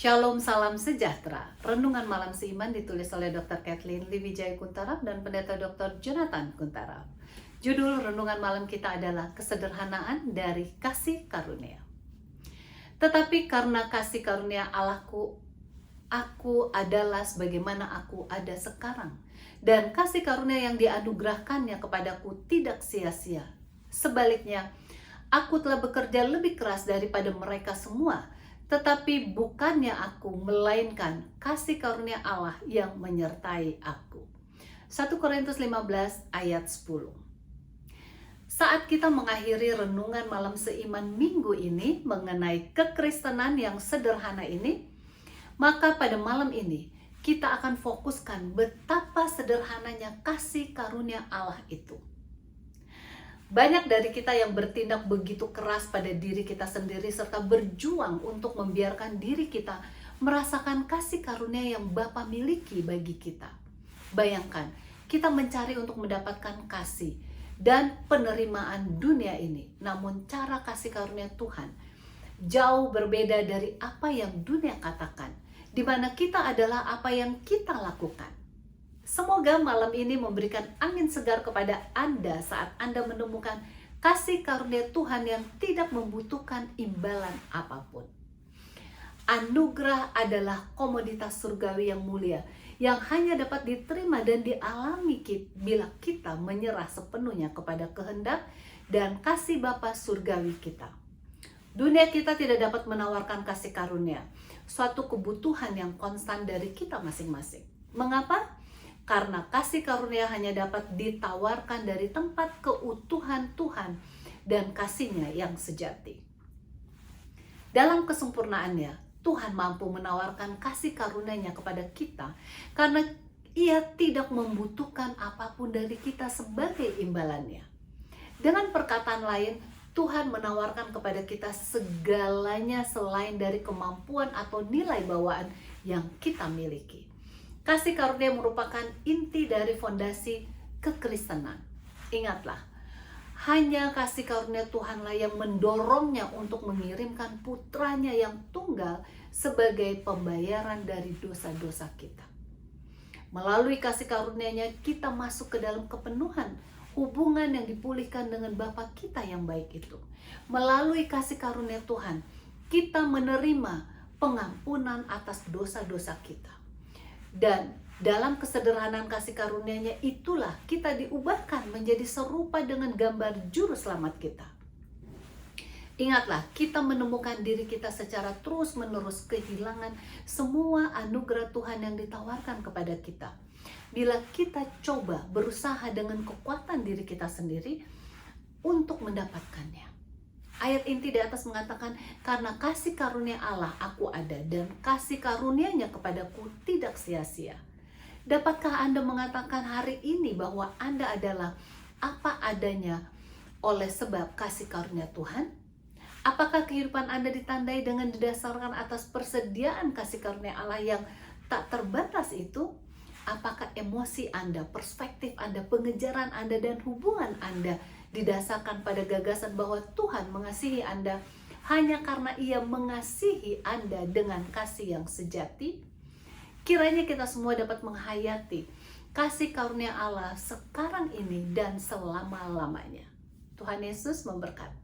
Shalom, salam sejahtera. Renungan malam seiman ditulis oleh Dr. Kathleen Lee Wijaya Kuntarap dan Pendeta Dr. Jonathan Kuntarap. Judul renungan malam kita adalah Kesederhanaan dari Kasih Karunia. Tetapi karena kasih karunia Allahku, aku adalah sebagaimana aku ada sekarang. Dan kasih karunia yang dianugerahkannya kepadaku tidak sia-sia. Sebaliknya, aku telah bekerja lebih keras daripada mereka semua. Tetapi bukannya aku, melainkan kasih karunia Allah yang menyertai aku. 1 Korintus 15 ayat 10. Saat kita mengakhiri renungan malam seiman minggu ini mengenai kekristenan yang sederhana ini, maka pada malam ini kita akan fokuskan betapa sederhananya kasih karunia Allah itu. Banyak dari kita yang bertindak begitu keras pada diri kita sendiri serta berjuang untuk membiarkan diri kita merasakan kasih karunia yang Bapa miliki bagi kita. Bayangkan, kita mencari untuk mendapatkan kasih dan penerimaan dunia ini. Namun cara kasih karunia Tuhan jauh berbeda dari apa yang dunia katakan, di mana kita adalah apa yang kita lakukan. Semoga malam ini memberikan angin segar kepada Anda saat Anda menemukan kasih karunia Tuhan yang tidak membutuhkan imbalan apapun. Anugerah adalah komoditas surgawi yang mulia yang hanya dapat diterima dan dialami bila kita menyerah sepenuhnya kepada kehendak dan kasih Bapa surgawi kita. Dunia kita tidak dapat menawarkan kasih karunia, suatu kebutuhan yang konstan dari kita masing-masing. Mengapa? Karena kasih karunia hanya dapat ditawarkan dari tempat keutuhan Tuhan dan kasih-Nya yang sejati. Dalam kesempurnaannya, Tuhan mampu menawarkan kasih karunia-Nya kepada kita karena Ia tidak membutuhkan apapun dari kita sebagai imbalannya. Dengan perkataan lain, Tuhan menawarkan kepada kita segalanya selain dari kemampuan atau nilai bawaan yang kita miliki. Kasih karunia merupakan inti dari fondasi kekristenan. Ingatlah, hanya kasih karunia Tuhanlah yang mendorongnya untuk mengirimkan putranya yang tunggal sebagai pembayaran dari dosa-dosa kita. Melalui kasih karunia-Nya kita masuk ke dalam kepenuhan hubungan yang dipulihkan dengan Bapa kita yang baik itu. Melalui kasih karunia Tuhan, kita menerima pengampunan atas dosa-dosa kita. Dan dalam kesederhanaan kasih karunia-Nya itulah kita diubahkan menjadi serupa dengan gambar juru selamat kita. Ingatlah, kita menemukan diri kita secara terus-menerus kehilangan semua anugerah Tuhan yang ditawarkan kepada kita. Bila kita coba berusaha dengan kekuatan diri kita sendiri untuk mendapatkannya. Ayat inti di atas mengatakan, karena kasih karunia Allah aku ada dan kasih karunia-Nya kepadaku tidak sia-sia. Dapatkah Anda mengatakan hari ini bahwa Anda adalah apa adanya oleh sebab kasih karunia Tuhan? Apakah kehidupan Anda ditandai dengan didasarkan atas persediaan kasih karunia Allah yang tak terbatas itu? Apakah emosi Anda, perspektif Anda, pengejaran Anda, dan hubungan Anda didasarkan pada gagasan bahwa Tuhan mengasihi Anda hanya karena Ia mengasihi Anda dengan kasih yang sejati? Kiranya kita semua dapat menghayati kasih karunia Allah sekarang ini dan selama-lamanya. Tuhan Yesus memberkati.